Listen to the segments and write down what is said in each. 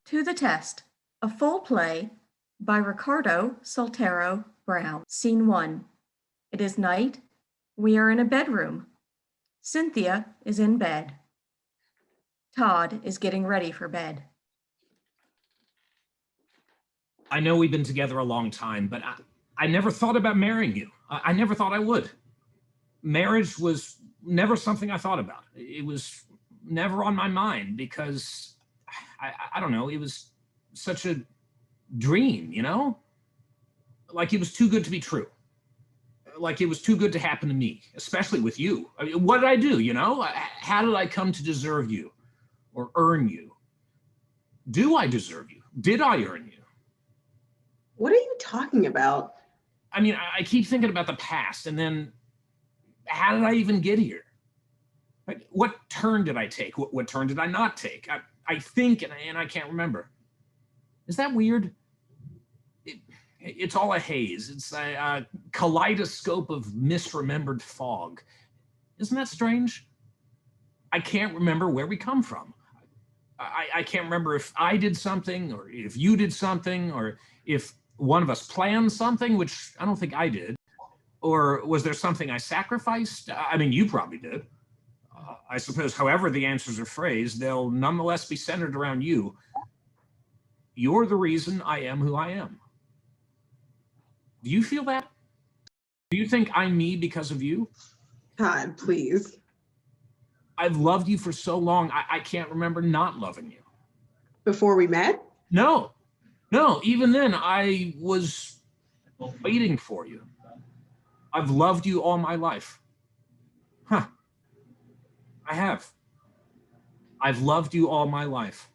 To the Test, a full play by Ricardo Soltero-Brown. Scene 1. It is night. We are in a bedroom. Cynthia is in bed. Todd is getting ready for bed. I know we've been together a long time, but I never thought about marrying you. I never thought I would. Marriage was never something I thought about. It was never on my mind because, I don't know, it was such a dream, you know? Like it was too good to be true. Like it was too good to happen to me, especially with you. I mean, what did I do, you know? How did I come to deserve you or earn you? Do I deserve you? Did I earn you? What are you talking about? I mean, I keep thinking about the past and then how did I even get here? Like, what turn did I take? What turn did I not take? I think, and I can't remember. Is that weird? It's all a haze. It's a kaleidoscope of misremembered fog. Isn't that strange? I can't remember where we come from. I can't remember if I did something or if you did something or if one of us planned something, which I don't think I did. Or was there something I sacrificed? I mean, you probably did. I suppose however the answers are phrased, they'll nonetheless be centered around you. You're the reason I am who I am. Do you feel that? Do you think I'm me because of you? Todd, please. I've loved you for so long, I can't remember not loving you. Before we met? No, even then I was waiting for you. I've loved you all my life. Huh, I have. I've loved you all my life.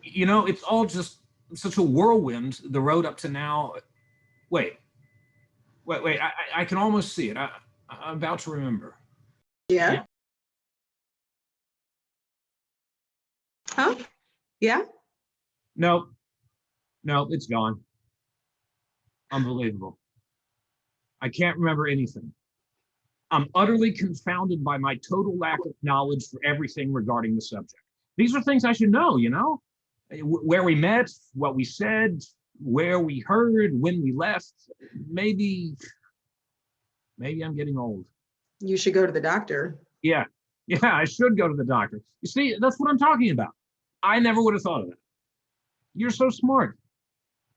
You know, it's all just such a whirlwind, the road up to now. Wait, I can almost see it. I'm about to remember. Yeah. Huh? Yeah? Nope, it's gone. Unbelievable. I can't remember anything. I'm utterly confounded by my total lack of knowledge for everything regarding the subject. These are things I should know, you know? Where we met, what we said, where we heard, when we left. Maybe I'm getting old. You should go to the doctor. Yeah, I should go to the doctor. You see, that's what I'm talking about. I never would have thought of that. You're so smart,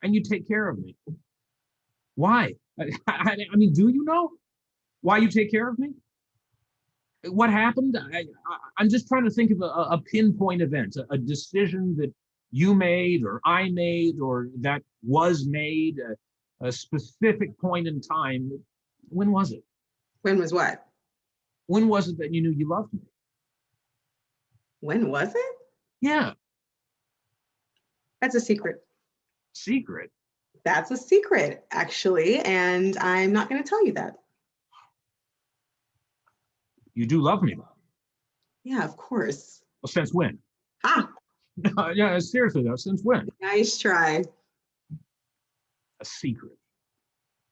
and you take care of me. Why? I mean, do you know why you take care of me? What happened? I'm just trying to think of a pinpoint event, a decision that you made or I made or that was made, a specific point in time. When was it? When was what? When was it that you knew you loved me? When was it? Yeah. That's a secret. Secret? That's a secret, actually, and I'm not going to tell you that. You do love me, though. Yeah, of course. Well, since when? Ah, Yeah, seriously, though, since when? nice try. A secret.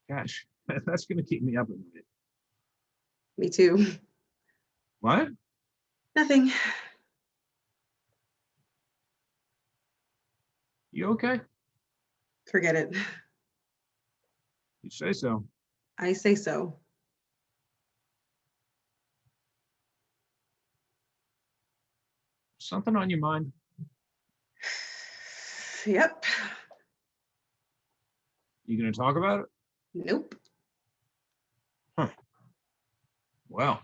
Gosh, that's going to keep me up at night. Me too. What? Nothing. You okay? Forget it. You say so. I say so. Something on your mind? Yep. You going to talk about it? Nope. Huh. Well,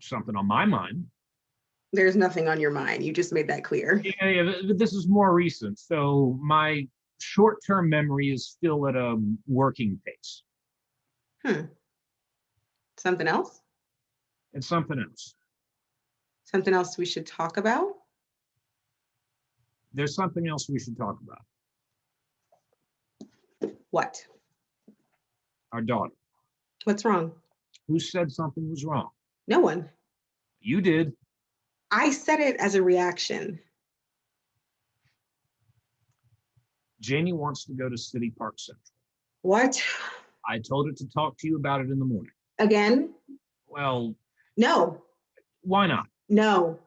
something on my mind. There's nothing on your mind. You just made that clear. Yeah, but this is more recent. So my short-term memory is still at a working pace. Something else? It's something else. Something else we should talk about? There's something else we should talk about. What? Our daughter. What's wrong? Who said something was wrong? No one. You did. I said it as a reaction. Janie wants to go to City Park Central. What? I told her to talk to you about it in the morning. Again? Well, No. why not? No.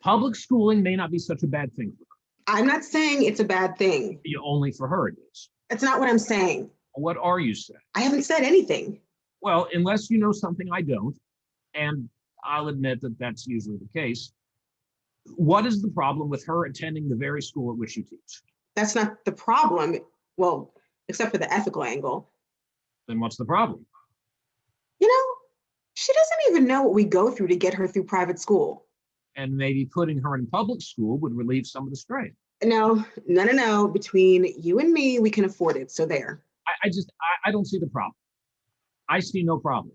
Public schooling may not be such a bad thing for her. I'm not saying it's a bad thing. Only for her it is. That's not what I'm saying. What are you saying? I haven't said anything. Well, unless you know something I don't, and I'll admit that that's usually the case, what is the problem with her attending the very school at which you teach? That's not the problem. Well, except for the ethical angle. Then what's the problem? You know, she doesn't even know what we go through to get her through private school. And maybe putting her in public school would relieve some of the strain. No. Between you and me, we can afford it. So there. I don't see the problem. I see no problem.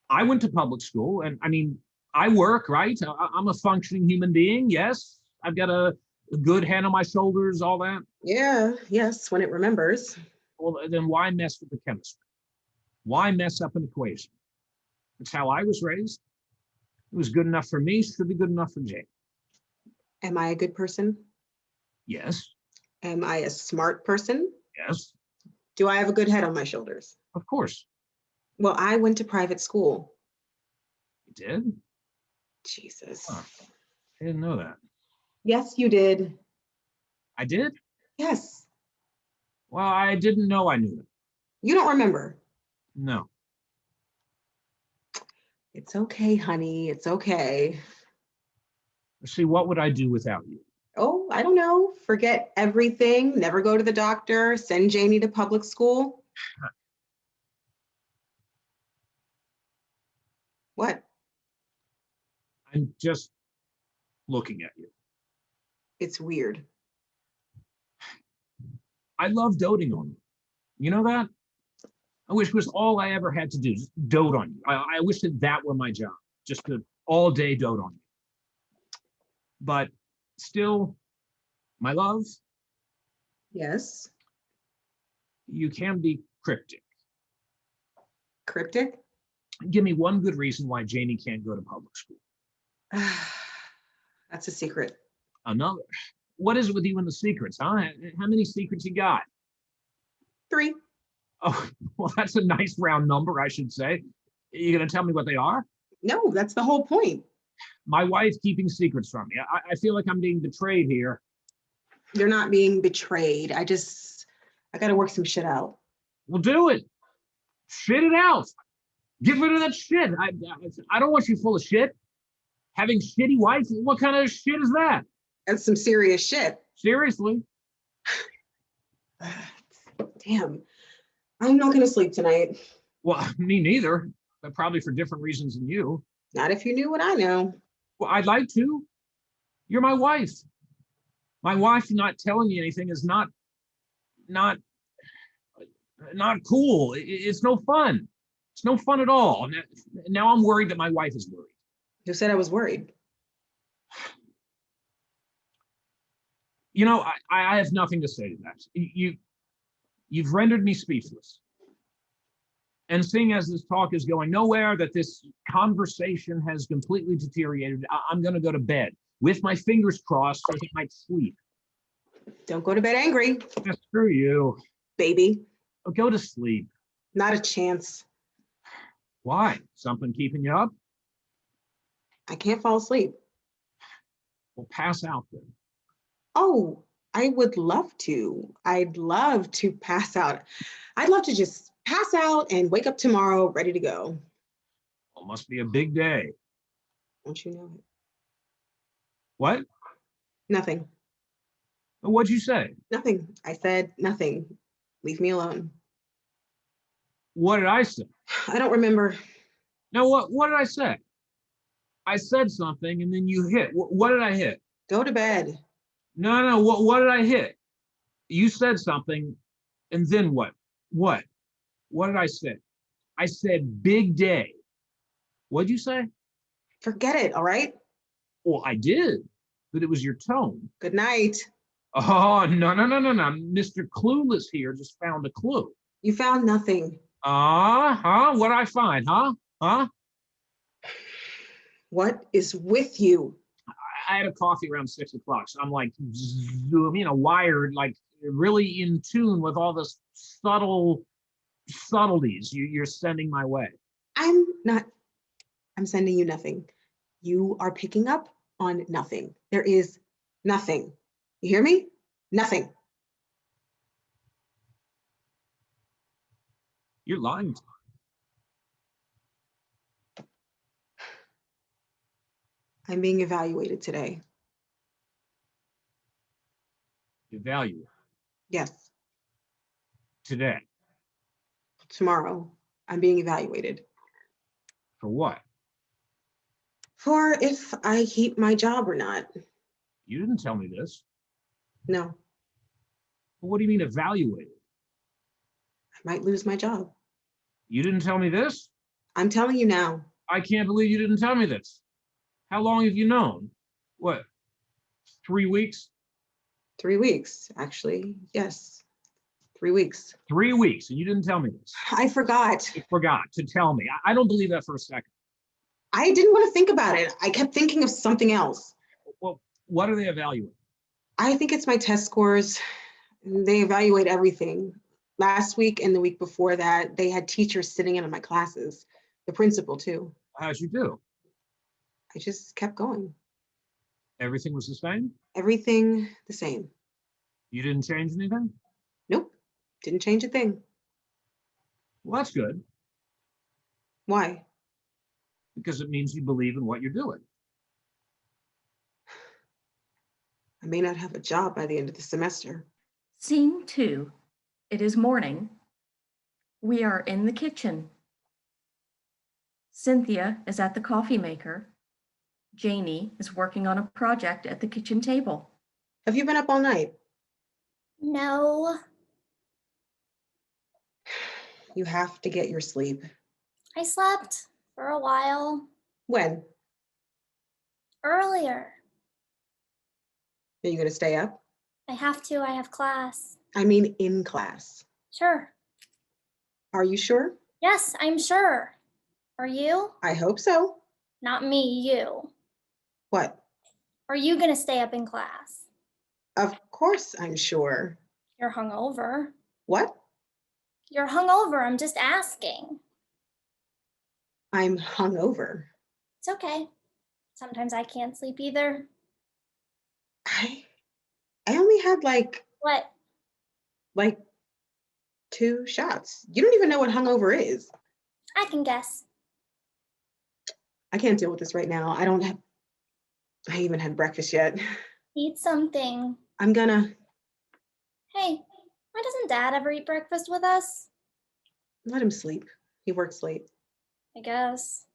I went to public school, and I mean, I work, right? I'm a functioning human being. Yes, I've got a good head on my shoulders, all that. Yeah, yes, when it remembers. Well, then why mess with the chemistry? Why mess up an equation? That's how I was raised. It was good enough for me, should be good enough for Jane. Am I a good person? Yes. Am I a smart person? Yes. Do I have a good head on my shoulders? Of course. Well, I went to private school. You did? Jesus. Huh. I didn't know that. Yes, you did. I did? Yes. Well, I didn't know I knew it. You don't remember. No. It's okay, honey. It's okay. See, what would I do without you? Oh, I don't know. Forget everything. Never go to the doctor. Send Janie to public school. What? I'm just looking at you. It's weird. I love doting on you. You know that? I wish it was all I ever had to do, just dote on you. I wish that were my job, just to all day dote on you. But still, my love, Yes. you can be cryptic. Cryptic? Give me one good reason why Janie can't go to public school. That's a secret. Another. What is it with you and the secrets, huh? How many secrets you got? 3. Oh, well, that's a nice round number, I should say. You gonna tell me what they are? No, that's the whole point. My wife's keeping secrets from me. I feel like I'm being betrayed here. You're not being betrayed. I got to work some shit out. Well, do it. Shit it out. Get rid of that shit. I don't want you full of shit. Having shitty wife, what kind of shit is that? That's some serious shit. Seriously? Damn. I'm not going to sleep tonight. Well, me neither, but probably for different reasons than you. Not if you knew what I know. Well, I'd like to. You're my wife. My wife not telling me anything is not cool. It's no fun. It's no fun at all. Now I'm worried that my wife is worried. Who said I was worried? You know, I have nothing to say to that. You've rendered me speechless. And seeing as this talk is going nowhere, that this conversation has completely deteriorated, I'm going to go to bed with my fingers crossed so I might sleep. Don't go to bed angry. Yeah, screw you. Baby. Oh, go to sleep. Not a chance. Why? Something keeping you up? I can't fall asleep. Well, pass out then. Oh, I would love to. I'd love to pass out. I'd love to just pass out and wake up tomorrow ready to go. Well, must be a big day. Don't you know it? What? Nothing. What'd you say? Nothing. I said nothing. Leave me alone. What did I say? I don't remember. Now, what did I say? I said something and then you hit. What did I hit? Go to bed. No. What did I hit? You said something, and then what? What? What did I say? I said big day. What'd you say? Forget it, all right? Well, I did, but it was your tone. Good night. Oh, no. Mr. Clueless here just found a clue. You found nothing. What'd I find, huh? What is with you? I had a coffee around 6 o'clock, so I'm like, wired, like really in tune with all the subtleties you're sending my way. I'm sending you nothing. You are picking up on nothing. There is nothing. You hear me? Nothing. You're lying to me. I'm being evaluated today. Evaluate Yes, today. tomorrow. I'm being evaluated For what? for if I keep my job or not. You didn't tell me this. No, What do you mean evaluated? I might lose my job. You didn't tell me this? I'm telling you now. I can't believe you didn't tell me this. How long have you known? What, 3 weeks? 3 weeks, actually. Yes, 3 weeks. 3 weeks, and you didn't tell me this. I forgot. You forgot to tell me. I don't believe that for a second. I didn't want to think about it. I kept thinking of something else. Well, what are they evaluating? I think it's my test scores. They evaluate everything. Last week and the week before that, they had teachers sitting in on my classes, the principal too. How'd you do? I just kept going. Everything was the same? Everything the same. You didn't change anything? Nope, didn't change a thing. Well, that's good, Why? because it means you believe in what you're doing. I may not have a job by the end of the semester. Scene 2. It is morning. We are in the kitchen. Cynthia is at the coffee maker. Janie is working on a project at the kitchen table. Have you been up all night? No, You have to get your sleep. I slept for a while When? earlier. Are you gonna stay up? I have class. I mean, in class. Sure. Are you sure? Yes, I'm sure. Are you? I hope so. Not me, you. What? Are you gonna stay up in class? Of course I'm sure. You're hungover. What? You're hungover, I'm just asking. I'm hungover. It's okay. Sometimes I can't sleep either. I only had like What? 2 shots. You don't even know what hungover is. I can guess. I can't deal with this right now. I even had breakfast yet. Eat something. I'm gonna Hey, why doesn't Dad ever eat breakfast with us? let him sleep. He works late. I guess.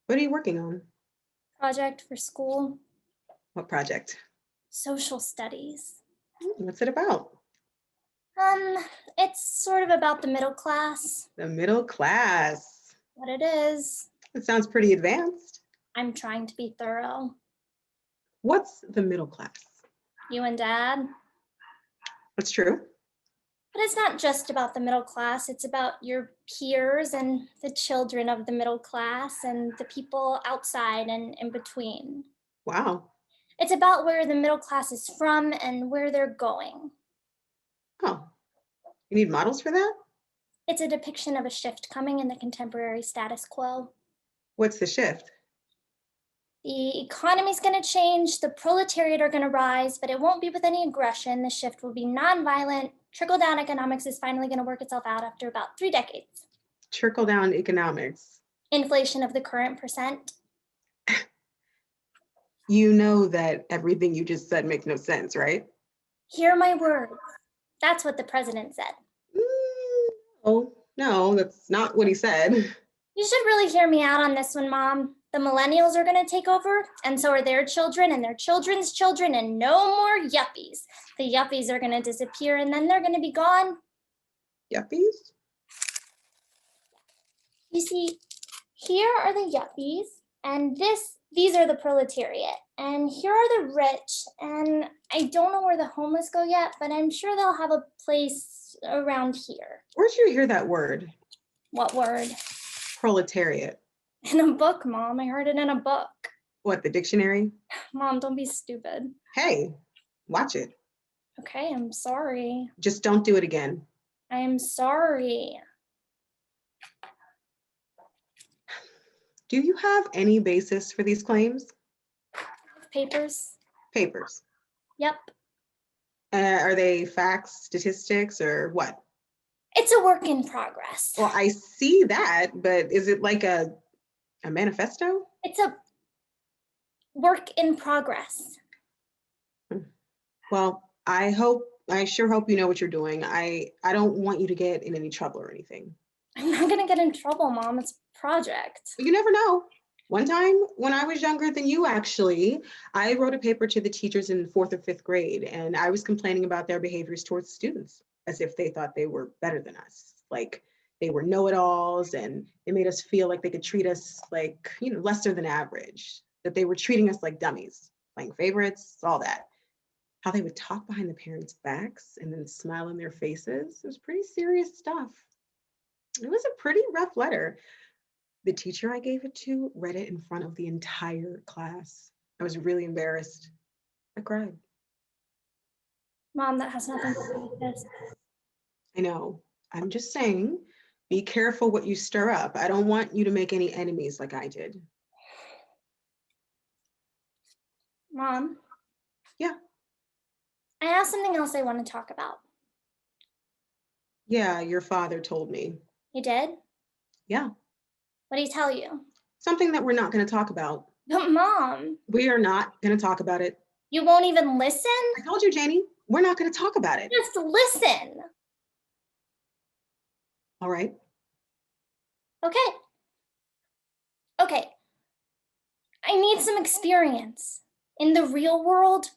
What are you working on? Project for school. What project? Social studies. What's it about? It's sort of about the middle class. The middle class. What it is. It sounds pretty advanced. I'm trying to be thorough. What's the middle class? You and Dad. That's true. But it's not just about the middle class. It's about your peers and the children of the middle class and the people outside and in between. Wow. It's about where the middle class is from and where they're going. Oh, you need models for that? It's a depiction of a shift coming in the contemporary status quo. What's the shift? The economy's going to change, the proletariat are going to rise, but it won't be with any aggression. The shift will be nonviolent. Trickle-down economics is finally going to work itself out after about 3 decades. Trickle-down economics. Inflation of the current percent. You know that everything you just said makes no sense, right? Hear my words. That's what the president said. Oh, no, that's not what he said. You should really hear me out on this one, Mom. The millennials are going to take over, and so are their children and their children's children, and no more yuppies. The yuppies are going to disappear, and then they're going to be gone. Yuppies? You see, here are the yuppies, and these are the proletariat, and here are the rich, and I don't know where the homeless go yet, but I'm sure they'll have a place around here. Where'd you hear that word? What word? Proletariat. In a book, Mom. I heard it in a book. What, the dictionary? Mom, don't be stupid. Hey, watch it. Okay, I'm sorry. Just don't do it again. I am sorry. Do Do you have any basis for these claims? Papers. Papers. Yep. Are they facts, statistics, or what? It's a work in progress. Well, I see that, but is it like a manifesto? It's a work in progress. Well, I sure hope you know what you're doing. I don't want you to get in any trouble or anything. I'm not gonna get in trouble, Mom. It's a project. You never know. One time when I was younger than you, actually, I wrote a paper to the teachers in 4th or 5th grade, and I was complaining about their behaviors towards students as if they thought they were better than us. Like they were know-it-alls, and it made us feel like they could treat us like, lesser than average, that they were treating us like dummies, playing favorites, all that. How they would talk behind the parents' backs and then smile in their faces. It was pretty serious stuff. It was a pretty rough letter. The teacher I gave it to read it in front of the entire class. I was really embarrassed. I cried. Mom, that has nothing to do with this. I know. I'm just saying, be careful what you stir up. I don't want you to make any enemies like I did. Mom? Yeah. I have something else I want to talk about. Yeah, your father told me. You did? Yeah. What did he tell you? Something that we're not going to talk about. But Mom, We are not going to talk about it. you won't even listen? I told you, Janie, we're not going to talk about it. Just listen. All right. Okay. Okay. I need some experience in the real world,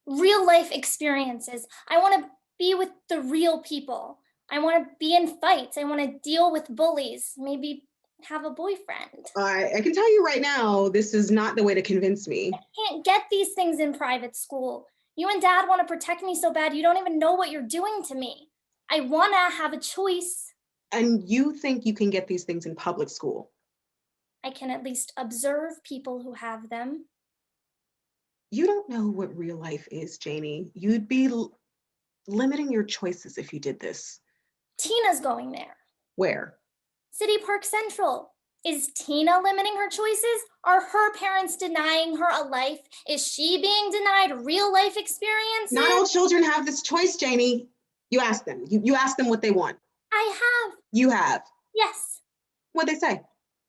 real life experiences. I want to be with the real people. I want to be in fights. I want to deal with bullies, maybe have a boyfriend. I can tell you right now, this is not the way to convince me. I can't get these things in private school. You and Dad want to protect me so bad, you don't even know what you're doing to me. I want to have a choice. And you think you can get these things in public school? I can at least observe people who have them. You don't know what real life is, Janie. You'd be limiting your choices if you did this. Tina's going there. Where? City Park Central. Is Tina limiting her choices? Are her parents denying her a life? Is she being denied real life experiences? Not all children have this choice, Janie. You ask them. You ask them what they want. I have. You have. Yes. What'd they say?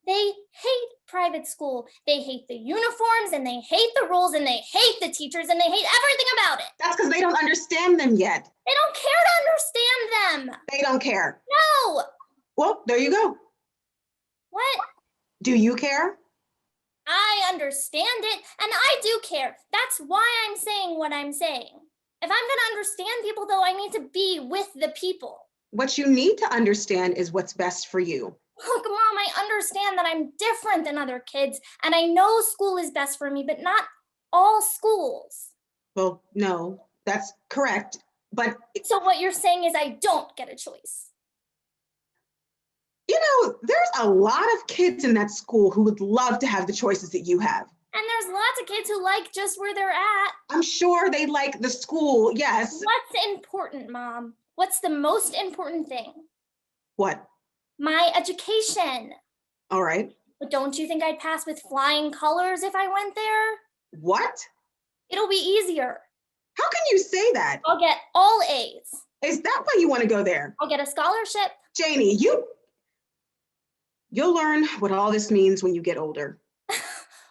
They hate private school. They hate the uniforms and they hate the rules and they hate the teachers and they hate everything about it. That's because they don't understand them yet. They don't care to understand them. They don't care. No. Well, there you go. What? Do you care? I understand it and I do care. That's why I'm saying what I'm saying. If I'm going to understand people, though, I need to be with the people. What you need to understand is what's best for you. Look, Mom, I understand that I'm different than other kids, and I know school is best for me, but not all schools. Well, no, that's correct. But, So what you're saying is I don't get a choice. there's a lot of kids in that school who would love to have the choices that you have. And there's lots of kids who like just where they're at. I'm sure they like the school, yes. What's important, Mom? What's the most important thing? What? My education. All right. But don't you think I'd pass with flying colors if I went there? What? It'll be easier. How can you say that? I'll get all A's. Is that why you want to go there? I'll get a scholarship. Janie, you'll learn what all this means when you get older.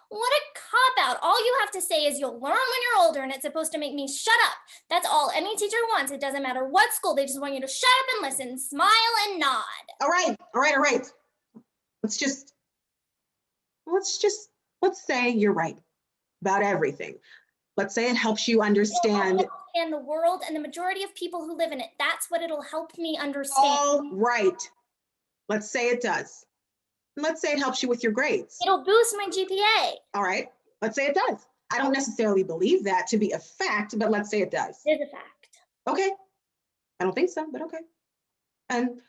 What a cop-out. All you have to say is you'll learn when you're older and it's supposed to make me shut up. That's all any teacher wants. It doesn't matter what school. They just want you to shut up and listen, smile and nod. All right. Let's say you're right about everything. Let's say it helps you understand. And the world and the majority of people who live in it. That's what it'll help me understand. All right. Let's say it does. Let's say it helps you with your grades. It'll boost my GPA. All right. Let's say it does. I don't necessarily believe that to be a fact, but let's say it does. It is a fact. Okay. I don't think so, but okay. And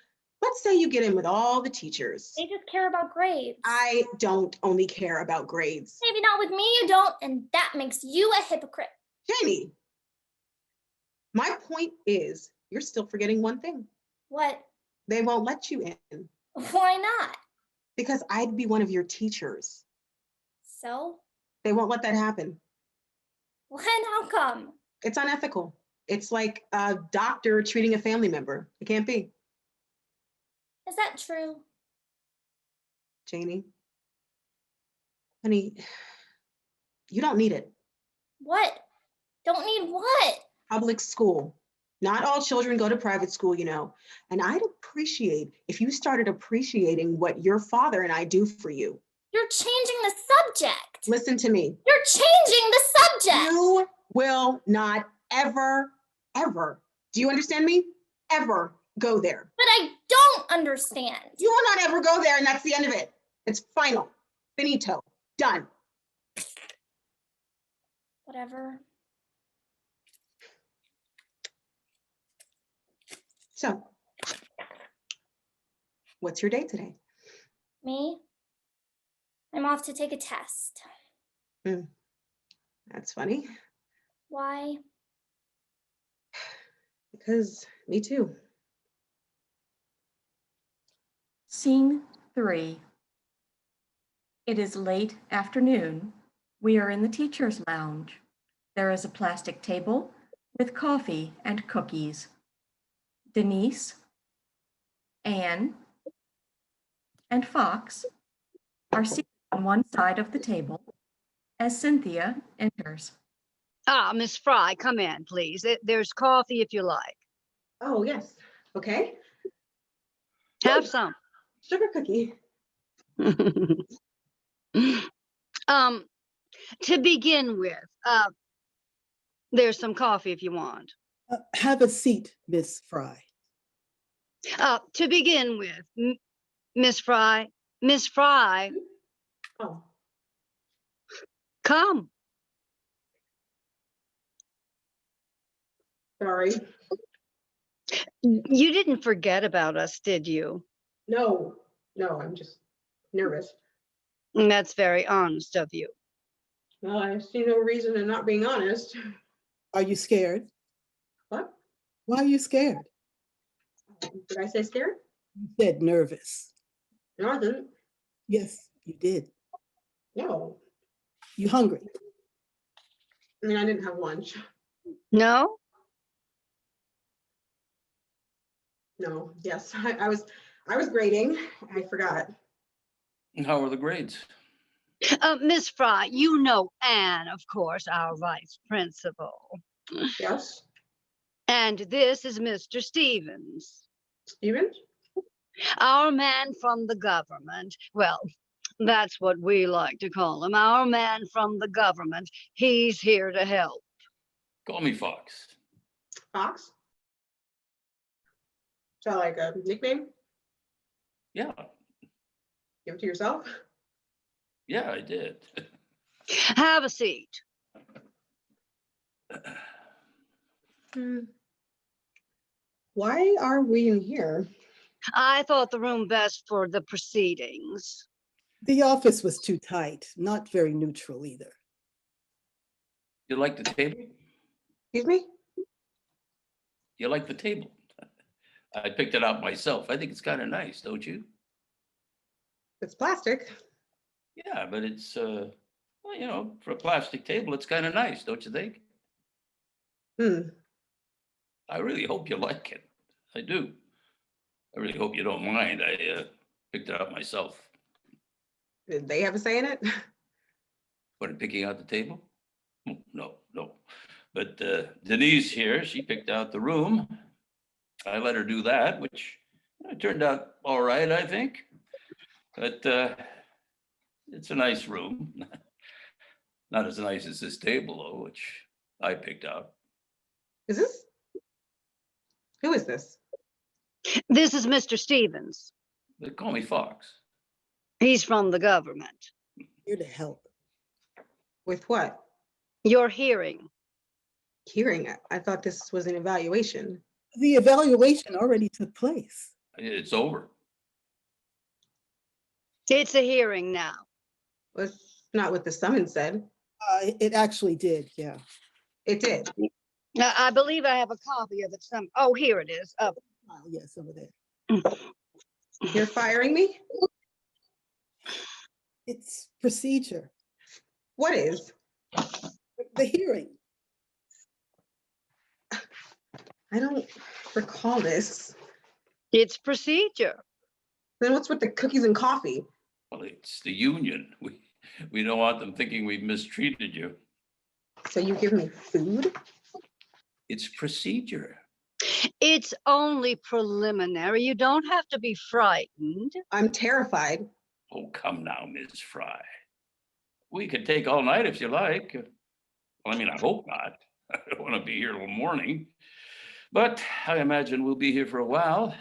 let's say you get in with all the teachers. They just care about grades. I don't only care about grades. Maybe not with me, you don't, and that makes you a hypocrite. Janie, my point is you're still forgetting one thing. What? They won't let you in. Why not? Because I'd be one of your teachers. So, They won't let that happen. when, how come? It's unethical. It's like a doctor treating a family member. It can't be. Is that true? Janie, honey, you don't need it. What? Don't need what? Public school. Not all children go to private school, you know. And I'd appreciate if you started appreciating what your father and I do for you. You're changing the subject. Listen to me. You're changing the subject. You will not ever, ever, do you understand me? Ever go there. But I don't understand. You will not ever go there, and that's the end of it. It's final. Finito. Done. Whatever. So, what's your day today? Me? I'm off to take a test. That's funny, Why? because me too. Scene 3. It is late afternoon. We are in the teacher's lounge. There is a plastic table with coffee and cookies. Denise, Anne, and Fox are seated on one side of the table as Cynthia enters. Ah, Miss Fry, come in, please. There's coffee if you like. Oh, yes. Okay. Have some. Sugar cookie. To begin with, there's some coffee if you want. Have a seat, Miss Fry. To begin with, Miss Fry, Oh, come. sorry. You didn't forget about us, did you? No, I'm just nervous. That's very honest of you. Well, I see no reason in not being honest. Are you scared? What? Why are you scared? Did I say scared? You said nervous. No, I didn't. Yes, you did. No. You hungry? I mean, I didn't have lunch. No? No, yes, I was grading. I forgot. And how are the grades? Miss Fry, you know Anne, of course, our vice principal. Yes, And this is Mr. Stevens, Stevens? our man from the government. Well, that's what we like to call him, our man from the government. He's here to help. Call me Fox. Fox? Is that like a nickname? Yeah, Give it to yourself? yeah, I did. Have a seat. Why are we in here? I thought the room best for the proceedings. The office was too tight, not very neutral either. You like the table? Excuse me? You like the table? I picked it out myself. I think it's kind of nice, don't you? It's plastic. Yeah, but it's, well, you know, for a plastic table, it's kind of nice, don't you think? I really hope you like it. I do. I really hope you don't mind. I picked it out myself. Did they have a say in it? What, in picking out the table? No. But Denise here, she picked out the room. I let her do that, which turned out all right, I think. But it's a nice room. Not as nice as this table, though, which I picked out. Is this? Who is this? This is Mr. Stevens. They call me Fox. He's from the government. Here to help. With what? Your hearing. Hearing it. I thought this was an evaluation. The evaluation already took place. It's over. It's a hearing now. That's not what the summons said. It actually did, yeah. It did. I believe I have a copy of it. Oh, here it is. Yes, over there. You're firing me? It's procedure. What is? The hearing. I don't recall this. It's procedure. Then what's with the cookies and coffee? Well, it's the union. We don't want them thinking we've mistreated you. So you give me food? It's procedure. It's only preliminary. You don't have to be frightened. I'm terrified. Oh, come now, Ms. Fry. We could take all night if you like. Well, I mean, I hope not. I don't want to be here till morning. But I imagine we'll be here for a while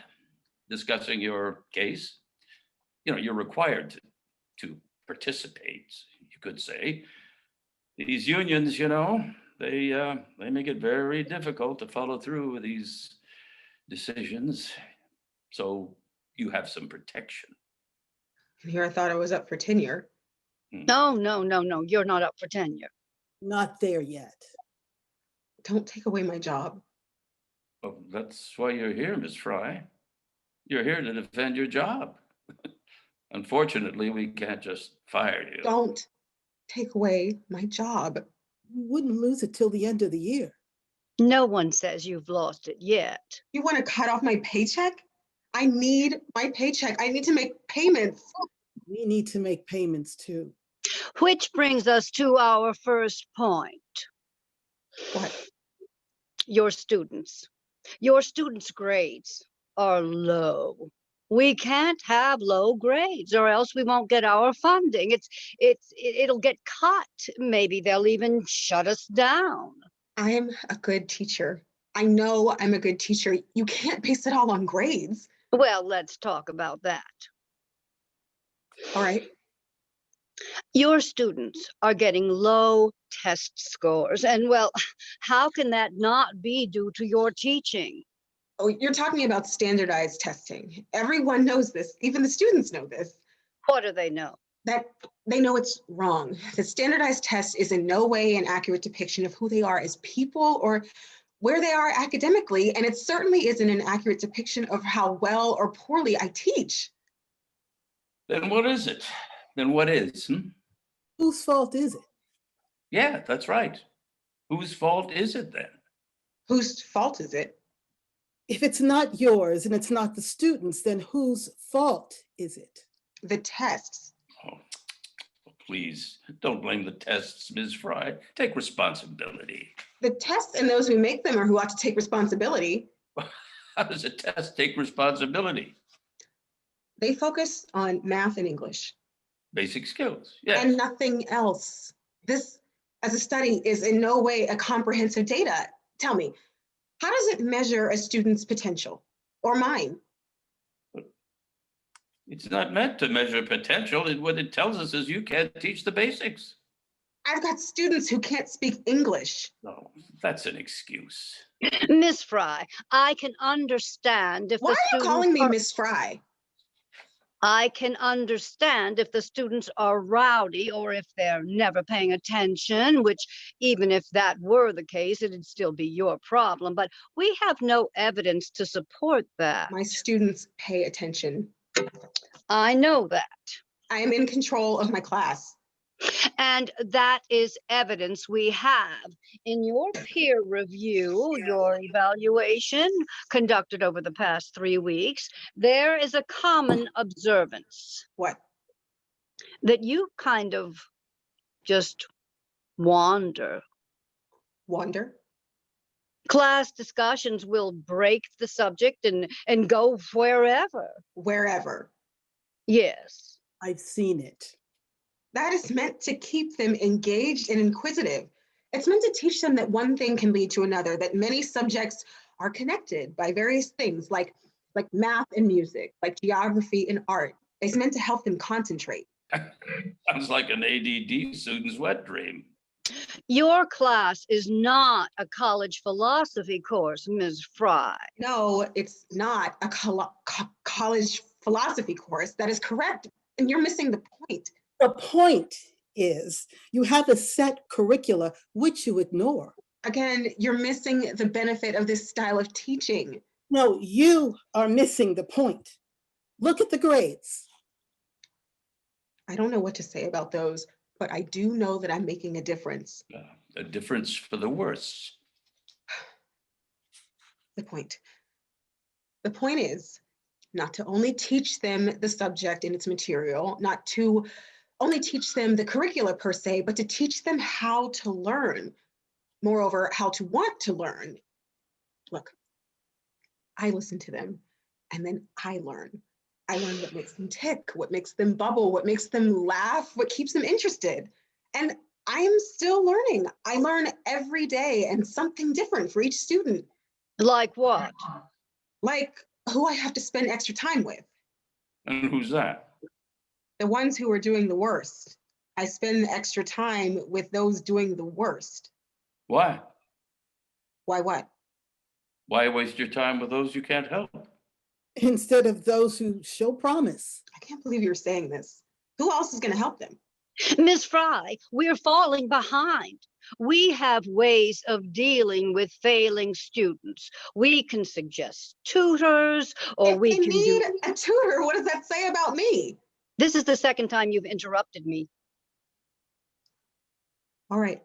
discussing your case. You know, you're required to participate, you could say. These unions, you know, they make it very difficult to follow through with these decisions. So you have some protection. Here I thought I was up for tenure. No, you're not up for tenure. Not there yet. Don't take away my job. Well, that's why you're here, Ms. Fry. You're here to defend your job. Unfortunately, we can't just fire you. Don't take away my job. You wouldn't lose it till the end of the year. No one says you've lost it yet. You want to cut off my paycheck? I need my paycheck. I need to make payments. We need to make payments too. Which brings us to our first point. What? Your students. Your students' grades are low. We can't have low grades or else we won't get our funding. It'll get cut. Maybe they'll even shut us down. I'm a good teacher. I know I'm a good teacher. You can't base it all on grades. Well, let's talk about that. All right. Your students are getting low test scores. And well, how can that not be due to your teaching? Oh, you're talking about standardized testing. Everyone knows this. Even the students know this. What do they know? That they know it's wrong. The standardized test is in no way an accurate depiction of who they are as people or where they are academically, and it certainly isn't an accurate depiction of how well or poorly I teach. Then what is it? Then what is? Whose fault is it? Yeah, that's right. Whose fault is it then? Whose fault is it? If it's not yours and it's not the students, then whose fault is it? The tests. Oh, please, don't blame the tests, Ms. Fry. Take responsibility. The tests and those who make them are who ought to take responsibility. How does a test take responsibility? They focus on math and English. Basic skills, yes. And nothing else. This, as a study, is in no way a comprehensive data. Tell me, how does it measure a student's potential or mine? It's not meant to measure potential. What it tells us is you can't teach the basics. I've got students who can't speak English. No, that's an excuse. Miss Fry, I can understand if Why the are you students calling me are- Miss Fry? I can understand if the students are rowdy or if they're never paying attention, which even if that were the case, it'd still be your problem. But we have no evidence to support that. My students pay attention. I know that. I am in control of my class. And that is evidence we have in your peer review, your evaluation conducted over the past 3 weeks. There is a common observance What? that you kind of just wander. Wander? Class discussions will break the subject and go wherever. Wherever. Yes. I've seen it. That is meant to keep them engaged and inquisitive. It's meant to teach them that one thing can lead to another, that many subjects are connected by various things like math and music, like geography and art. It's meant to help them concentrate. Sounds like an ADD student's wet dream. Your class is not a college philosophy course, Ms. Fry. No, it's not a college philosophy course. That is correct. And you're missing the point. The point is you have a set curricula which you ignore. Again, you're missing the benefit of this style of teaching. No, you are missing the point. Look at the grades. I don't know what to say about those, but I do know that I'm making a difference. A difference for the worse. The point. The point is not to only teach them the subject and its material, not to only teach them the curricula per se, but to teach them how to learn. Moreover, how to want to learn. Look, I listen to them and then I learn. I learn what makes them tick, what makes them bubble, what makes them laugh, what keeps them interested. And I am still learning. I learn every day and something different for each student. Like what? Like who I have to spend extra time with. And who's that? The ones who are doing the worst. I spend extra time with those doing the worst. Why? Why what? Why waste your time with those you can't help? Instead of those who show promise. I can't believe you're saying this. Who else is going to help them? Miss Fry, we're falling behind. We have ways of dealing with failing students. We can suggest tutors, or If we they can need do... a tutor, what does that say about me? This is the second time you've interrupted me. All right.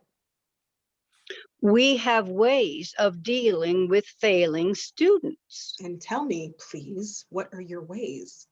We have ways of dealing with failing students. And tell me, please, what are your ways?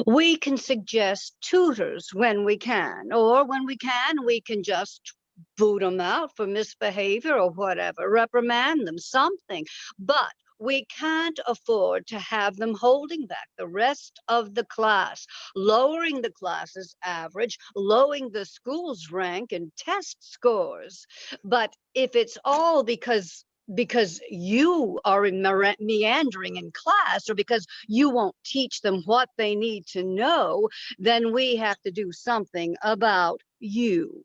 We can suggest tutors when we can, or when we can just boot them out for misbehavior or whatever, reprimand them, something. But we can't afford to have them holding back the rest of the class, lowering the class's average, lowering the school's rank and test scores. But if it's all because you are meandering in class, or because you won't teach them what they need to know, then we have to do something about you.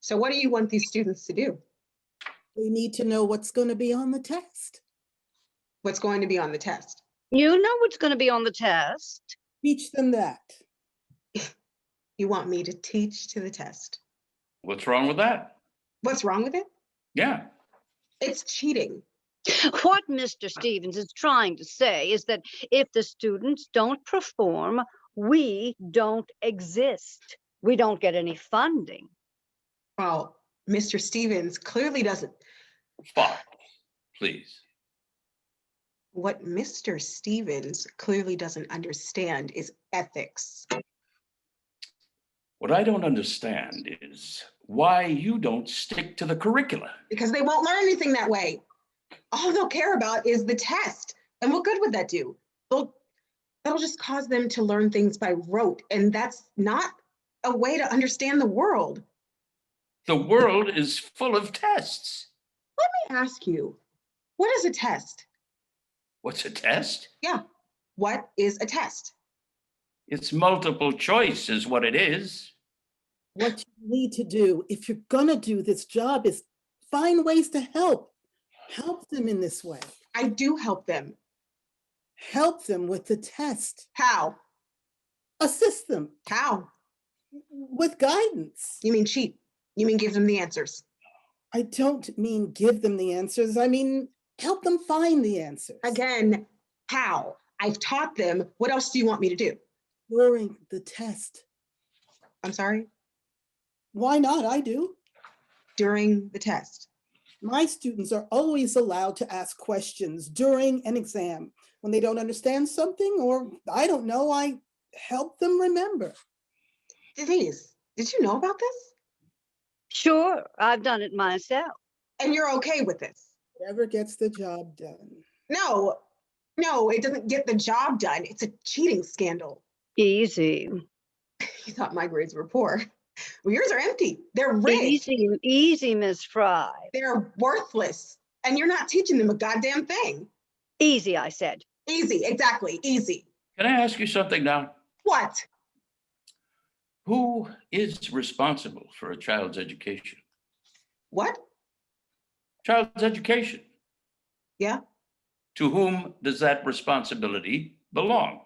So what do you want these students to do? They need to know what's going to be on the test. What's going to be on the test? You know what's going to be on the test. Teach them that. You want me to teach to the test. What's wrong with that? What's wrong with it? Yeah. It's cheating. What Mr. Stevens is trying to say is that if the students don't perform, we don't exist. We don't get any funding. Well, Mr. Stevens clearly doesn't. Fox, please. What Mr. Stevens clearly doesn't understand is ethics. What I don't understand is why you don't stick to the curricula. Because they won't learn anything that way. All they'll care about is the test. And what good would that do? That'll just cause them to learn things by rote. And that's not a way to understand the world. The world is full of tests. Let me ask you, what is a test? What's a test? Yeah, what is a test? It's multiple choice is what it is. What you need to do, if you're going to do this job, is find ways to help. Help them in this way. I do help them. Help them with the test. How? Assist them How? with guidance. You mean cheat? You mean give them the answers? I don't mean give them the answers. I mean, help them find the answers. Again, how? I've taught them. What else do you want me to do? During the test. I'm sorry? Why not? I do. During the test. My students are always allowed to ask questions during an exam. When they don't understand something, or I don't know, I help them remember. Denise, did you know about this? Sure, I've done it myself. And you're okay with this? Whatever gets the job done. No, it doesn't get the job done. It's a cheating scandal. Easy. You thought my grades were poor. Well, yours are empty. They're rigged. Easy, Miss Fry. They're worthless. And you're not teaching them a goddamn thing. Easy, I said. Easy, exactly, easy. Can I ask you something now? What? Who is responsible for a child's education? What? Child's education. Yeah, To whom does that responsibility belong?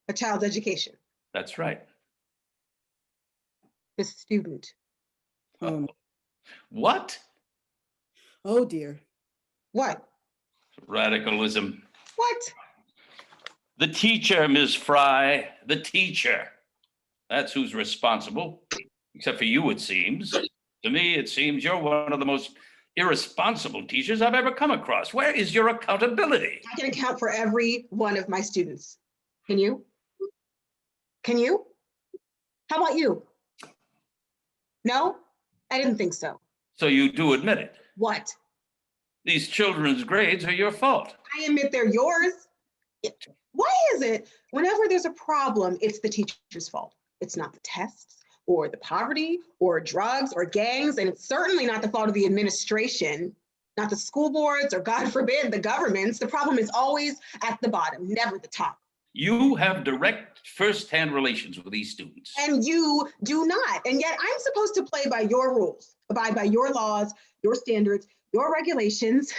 a child's education. That's right. The student. What? Oh dear. What? Radicalism. What? The teacher, Ms. Fry, the teacher. That's who's responsible, except for you, it seems. To me, it seems you're one of the most irresponsible teachers I've ever come across. Where is your accountability? I can account for every one of my students. Can you? Can you? How about you? No, I didn't think so. So you do admit it. What? These children's grades are your fault. I admit they're yours. Why is it whenever there's a problem, it's the teacher's fault? It's not the tests or the poverty or drugs or gangs, and it's certainly not the fault of the administration, not the school boards, or God forbid, the governments. The problem is always at the bottom, never the top. You have direct first-hand relations with these students. And you do not. And yet I'm supposed to play by your rules, abide by your laws, your standards, your regulations.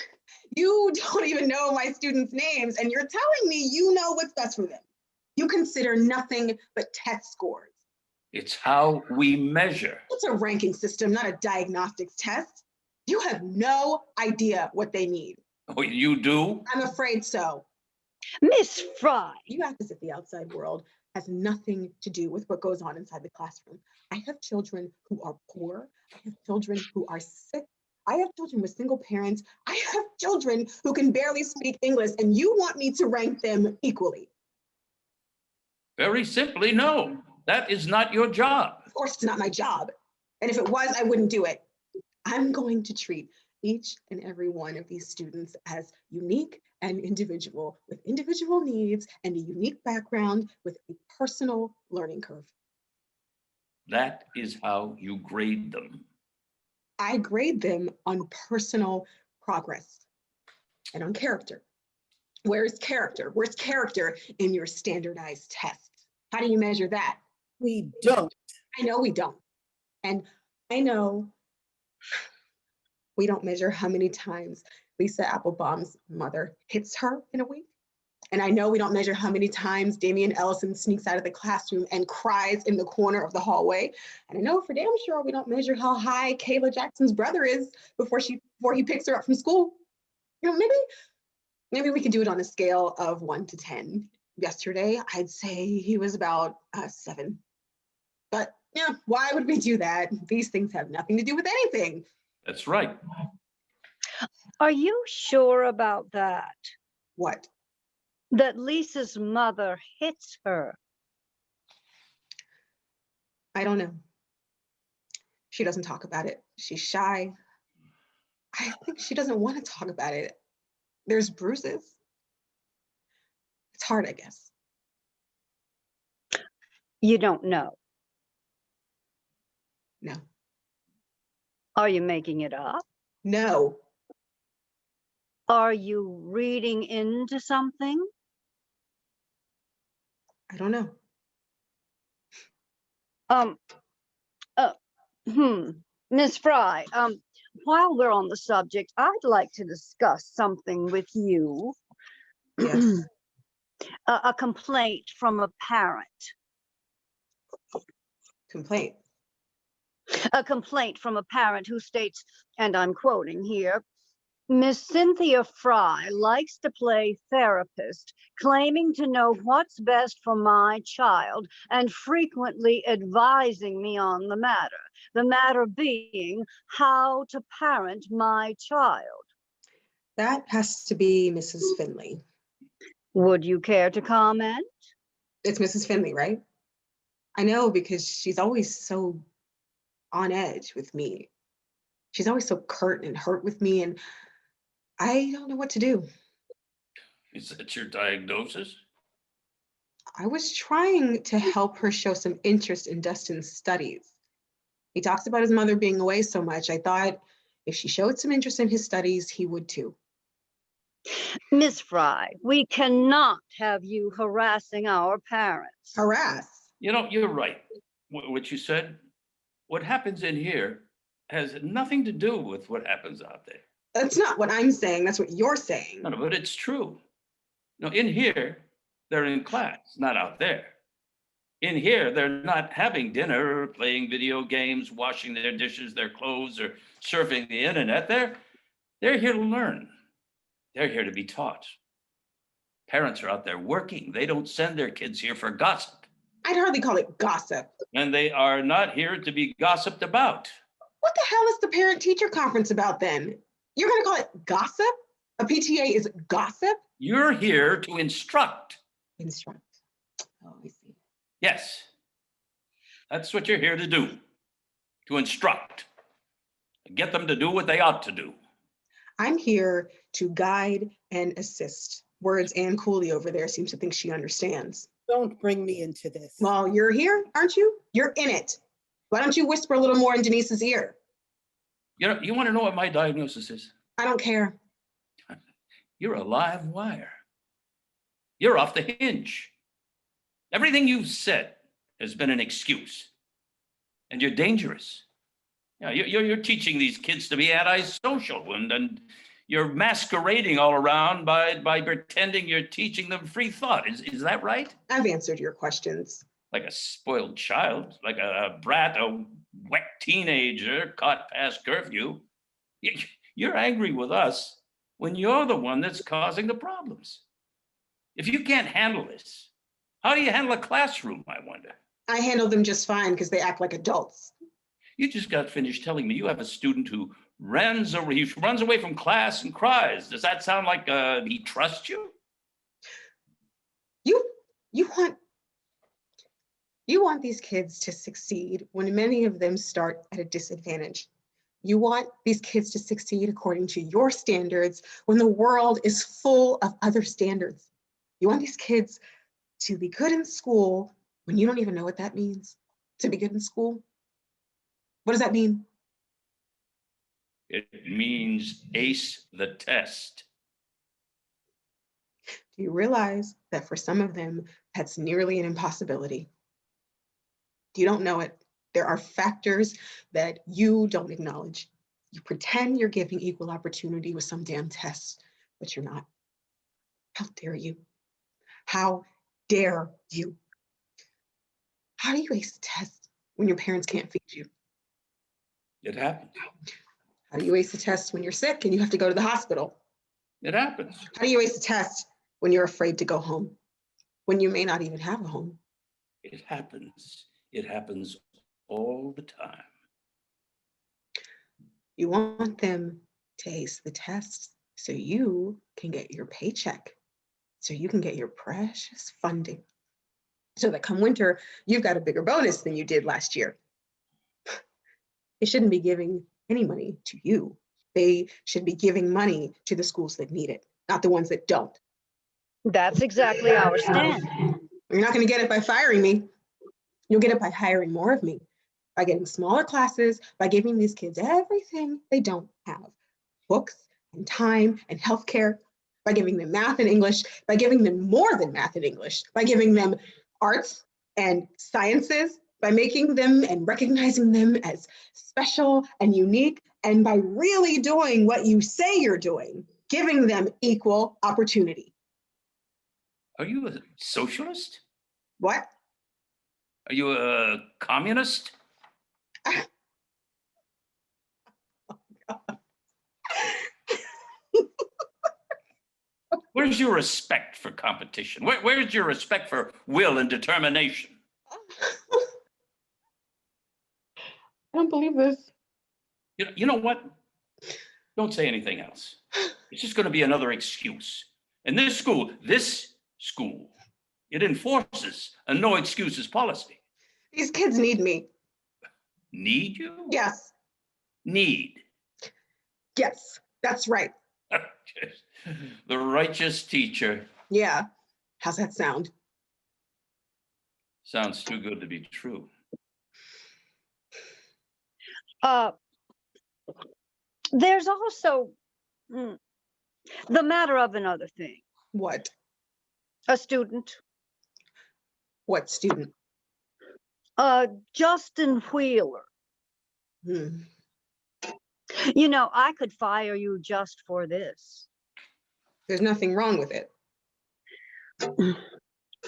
You don't even know my students' names, and you're telling me you know what's best for them. You consider nothing but test scores. It's how we measure. It's a ranking system, not a diagnostics test. You have no idea what they need. Oh, you do? I'm afraid so. Miss Fry. You act as if the outside world has nothing to do with what goes on inside the classroom. I have children who are poor. I have children who are sick. I have children with single parents. I have children who can barely speak English, and you want me to rank them equally. Very simply, no. That is not your job. Of course, it's not my job. And if it was, I wouldn't do it. I'm going to treat each and every one of these students as unique and individual, with individual needs and a unique background with a personal learning curve. That is how you grade them. I grade them on personal progress and on character. Where's character? Where's character in your standardized tests? How do you measure that? We don't. I know we don't. And I know we don't measure how many times Lisa Applebaum's mother hits her in a week. And I know we don't measure how many times Damian Ellison sneaks out of the classroom and cries in the corner of the hallway. And I know for damn sure we don't measure how high Kayla Jackson's brother is before he picks her up from school. You know, maybe we could do it on a scale of 1 to 10. Yesterday, I'd say he was about 7. But yeah, why would we do that? These things have nothing to do with anything. That's right. Are you sure about that? What? That Lisa's mother hits her? I don't know. She doesn't talk about it. She's shy. I think she doesn't want to talk about it. There's bruises. It's hard, I guess. You don't know. No. Are you making it up? No. Are you reading into something? I don't know. Miss Fry, while we're on the subject, I'd like to discuss something with you. Yes. A complaint from a parent. Complaint. A complaint from a parent who states, and I'm quoting here, Miss Cynthia Fry likes to play therapist, claiming to know what's best for my child and frequently advising me on the matter being how to parent my child. That has to be Mrs. Finley. Would you care to comment? It's Mrs. Finley, right? I know, because she's always so on edge with me. She's always so curt and hurt with me, and I don't know what to do. Is that your diagnosis? I was trying to help her show some interest in Dustin's studies. He talks about his mother being away so much. I thought if she showed some interest in his studies, he would too. Miss Fry, we cannot have you harassing our parents. Harass? You know, you're right. What you said, what happens in here has nothing to do with what happens out there. That's not what I'm saying. That's what you're saying. No, but it's true. No, in here, they're in class, not out there. In here, they're not having dinner, or playing video games, washing their dishes, their clothes, or surfing the internet. They're here to learn. They're here to be taught. Parents are out there working. They don't send their kids here for gossip. I'd hardly call it gossip. And they are not here to be gossiped about. What the hell is the parent-teacher conference about then? You're gonna call it gossip? A PTA is gossip? You're here to instruct. Instruct. Oh, I see. Yes. That's what you're here to do. To instruct. Get them to do what they ought to do. I'm here to guide and assist. Words Anne Cooley over there seems to think she understands. Don't bring me into this. Well, you're here, aren't you? You're in it. Why don't you whisper a little more in Denise's ear? You want to know what my diagnosis is? I don't care. You're a live wire. You're off the hinge. Everything you've said has been an excuse. And you're dangerous. You're teaching these kids to be antisocial, and you're masquerading all around by pretending you're teaching them free thought. Is that right? I've answered your questions. Like a spoiled child, like a brat, a wet teenager caught past curfew. You're angry with us when you're the one that's causing the problems. If you can't handle this, how do you handle a classroom, I wonder? I handle them just fine because they act like adults. You just got finished telling me you have a student who runs away from class and cries. Does that sound like he trusts you? You want these kids to succeed when many of them start at a disadvantage. You want these kids to succeed according to your standards when the world is full of other standards. You want these kids to be good in school when you don't even know what that means, to be good in school. What does that mean? It means ace the test. Do you realize that for some of them, that's nearly an impossibility? You don't know it. There are factors that you don't acknowledge. You pretend you're giving equal opportunity with some damn tests, but you're not. How dare you? How dare you? How do you ace a test when your parents can't feed you? It happens. How do you ace a test when you're sick and you have to go to the hospital? It happens. How do you ace a test when you're afraid to go home, when you may not even have a home? It happens. It happens all the time. You want them to ace the tests so you can get your paycheck, so you can get your precious funding, so that come winter, you've got a bigger bonus than you did last year. They shouldn't be giving any money to you. They should be giving money to the schools that need it, not the ones that don't. That's exactly our stand. You're not going to get it by firing me. You'll get it by hiring more of me, by getting smaller classes, by giving these kids everything they don't have. Books and time and healthcare, by giving them math and English, by giving them more than math and English, by giving them arts and sciences, by making them and recognizing them as special and unique, and by really doing what you say you're doing, giving them equal opportunity. Are you a socialist? What? Are you a communist? Where's your respect for competition? Where's your respect for will and determination? I don't believe this. You know what? Don't say anything else. It's just going to be another excuse. And this school, it enforces a no excuses policy. These kids need me. Need you? Yes. Need. Yes, that's right. The righteous teacher. Yeah. How's that sound? Sounds too good to be true. There's also the matter of another thing. What? A student, What student? Justin Wheeler. Hmm. You know, I could fire you just for this. There's nothing wrong with it.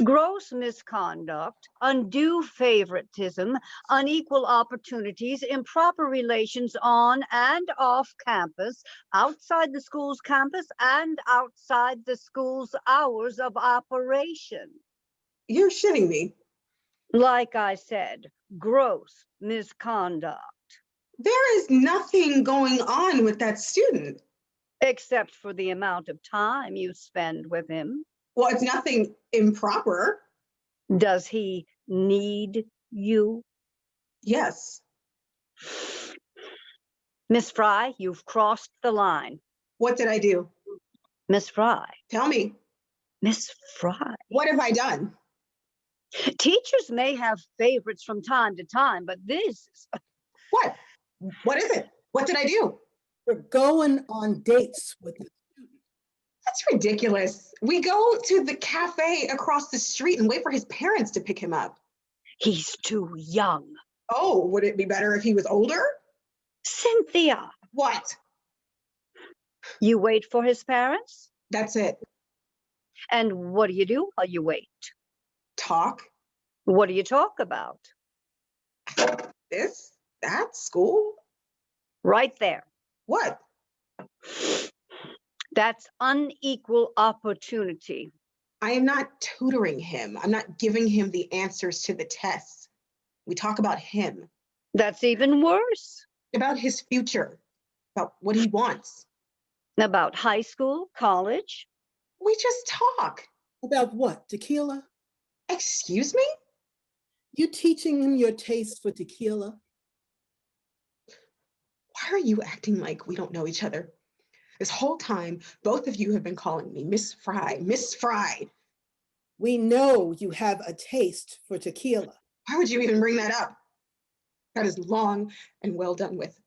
Gross misconduct, undue favoritism, unequal opportunities, improper relations on and off campus, outside the school's campus, and outside the school's hours of operation. You're shitting me. Like I said, gross misconduct. There is nothing going on with that student. Except for the amount of time you spend with him. Well, it's nothing improper. Does he need you? Yes. Miss Fry, you've crossed the line. What did I do? Miss Fry. Tell me. Miss Fry. What have I done? Teachers may have favorites from time to time, but this is... What? What is it? What did I do? We're going on dates with the student. That's ridiculous. We go to the cafe across the street and wait for his parents to pick him up. He's too young. Oh, would it be better if he was older? Cynthia. What? You wait for his parents? That's it. And what do you do while you wait? Talk. What do you talk about? This? That? School? Right there. What? That's unequal opportunity. I am not tutoring him. I'm not giving him the answers to the tests. We talk about him. That's even worse. About his future. About what he wants. About high school, college. We just talk. About what, tequila? Excuse me? You teaching him your taste for tequila? Why are you acting like we don't know each other? This whole time, both of you have been calling me Miss Fry, Miss Fry. We know you have a taste for tequila. Why would you even bring that up? That is long and well done with.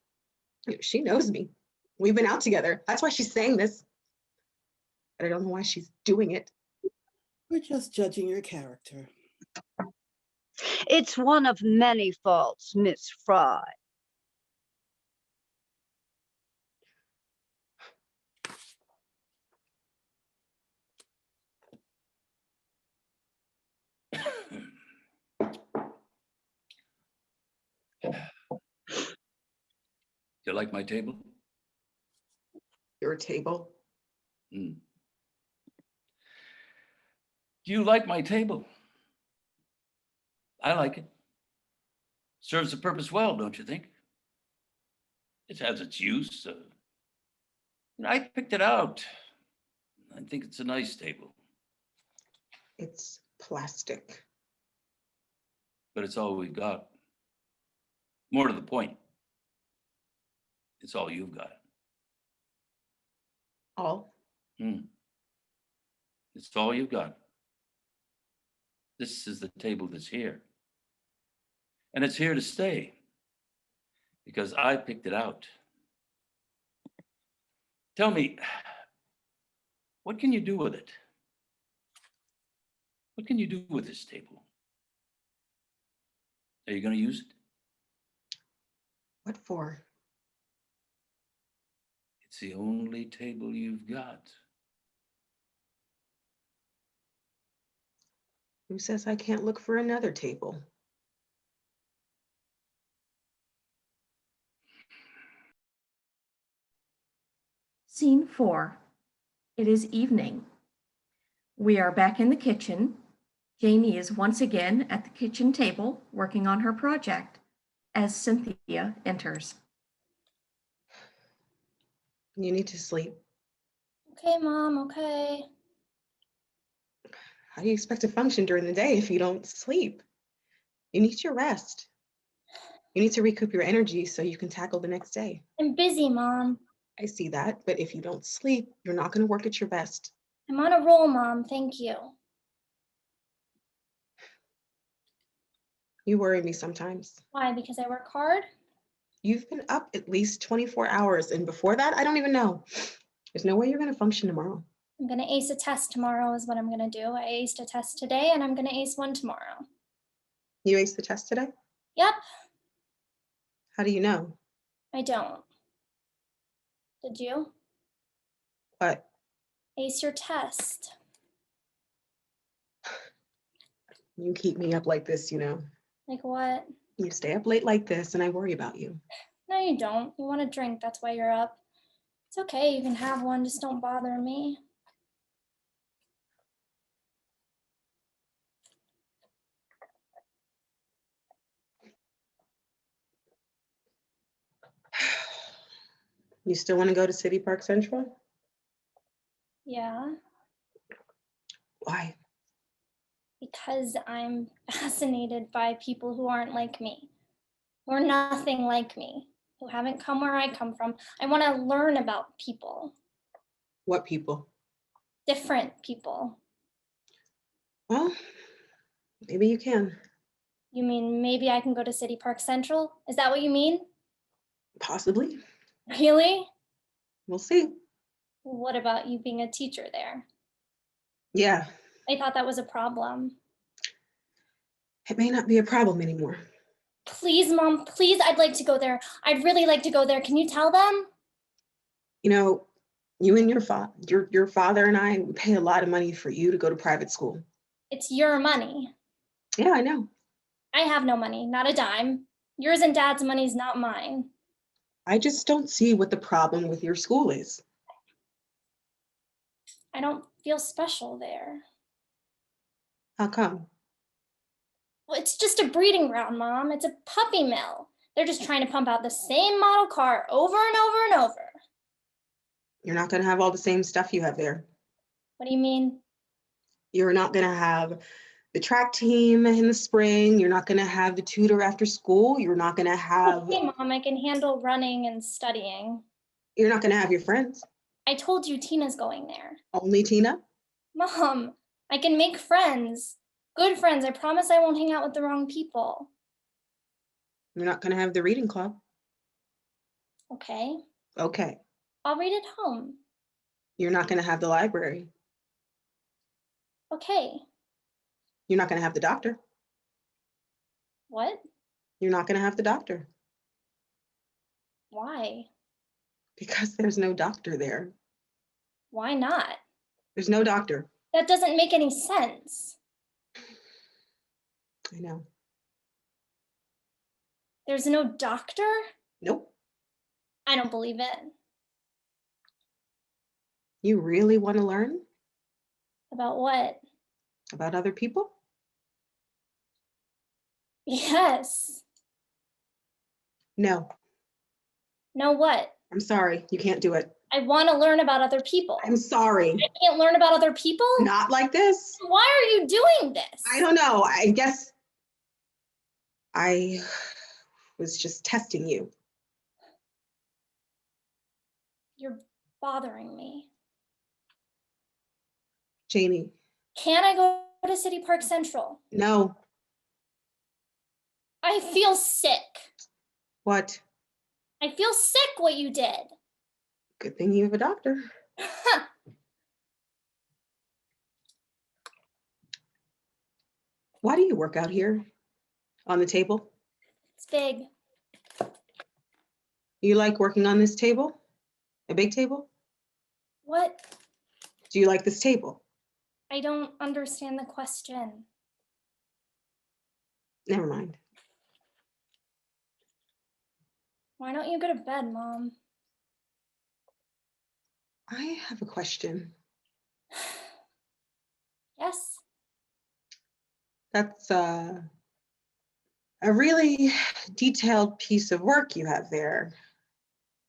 She knows me. We've been out together. That's why she's saying this. But I don't know why she's doing it. We're just judging your character. It's one of many faults, Miss Fry. Do you like my table? Your table. Mm. Do you like my table? I like it. Serves the purpose well, don't you think? It has its use. I picked it out. I think it's a nice table. It's plastic. But it's all we've got. More to the point, it's all you've got. All. It's all you've got. This is the table that's here. And it's here to stay because I picked it out. Tell me, what can you do with it? What can you do with this table? Are you going to use it? What for? It's the only table you've got. Who says I can't look for another table? Scene 4. It is evening. We are back in the kitchen. Janie is once again at the kitchen table working on her project as Cynthia enters. You need to sleep. Okay, Mom, okay. How do you expect to function during the day if you don't sleep? You need your rest. You need to recoup your energy so you can tackle the next day. I'm busy, Mom. I see that, but if you don't sleep, you're not going to work at your best. I'm on a roll, Mom, thank you. You worry me sometimes. Why, because I work hard? You've been up at least 24 hours, and before that, I don't even know. There's no way you're going to function tomorrow. I'm gonna ace a test tomorrow is what I'm gonna do. I aced a test today and I'm gonna ace one tomorrow. You aced the test today? Yep, How do you know? I don't. Did you? What? Ace your test. You keep me up like this, you know. Like what? You stay up late like this, and I worry about you. No, you don't. You want a drink, that's why you're up. It's okay, you can have one, just don't bother me. You still want to go to City Park Central? Yeah, Why? because I'm fascinated by people who aren't like me, who are nothing like me, who haven't come where I come from. I want to learn about people, What people? different people. Well, maybe you can. You mean maybe I can go to City Park Central? Is that what you mean? Possibly. Really? We'll see. What about you being a teacher there? Yeah, I thought that was a problem. it may not be a problem anymore. Please, Mom, please, I'd like to go there. I'd really like to go there. Can you tell them? You know, you and your father and I, we pay a lot of money for you to go to private school. It's your money. Yeah, I know. I have no money, not a dime. Yours and Dad's money's not mine. I just don't see what the problem with your school is. I don't feel special there. How come? Well, it's just a breeding ground, Mom. It's a puppy mill. They're just trying to pump out the same model car over and over and over. You're not going to have all the same stuff you have there. What do you mean? You're not going to have the track team in the spring. You're not going to have the tutor after school. You're not going to have... Okay, Mom, I can handle running and studying. You're not going to have your friends. I told you Tina's going there. Only Tina? Mom, I can make friends. Good friends. I promise I won't hang out with the wrong people. You're not going to have the reading club. Okay. Okay. I'll read at home. You're not going to have the library. Okay. You're not going to have the doctor. What? You're not going to have the doctor. Why? Because there's no doctor there. Why not? There's no doctor. That doesn't make any sense. I know. There's no doctor? Nope. I don't believe it. You really want to learn About what? about other people? Yes. No. No what? I'm sorry. You can't do it. I want to learn about other people. I'm sorry. I can't learn about other people? Not like this. Why are you doing this? I don't know. I guess I was just testing you. You're bothering me. Janie, Can I go to City Park Central? no. I feel sick. What? I feel sick what you did. Good thing you have a doctor. Why do you work out here on the table? It's big. You like working on this table? A big table? What? Do you like this table? I don't understand the question. Never mind. Why don't you go to bed, Mom? I have a question. Yes? That's a really detailed piece of work you have there.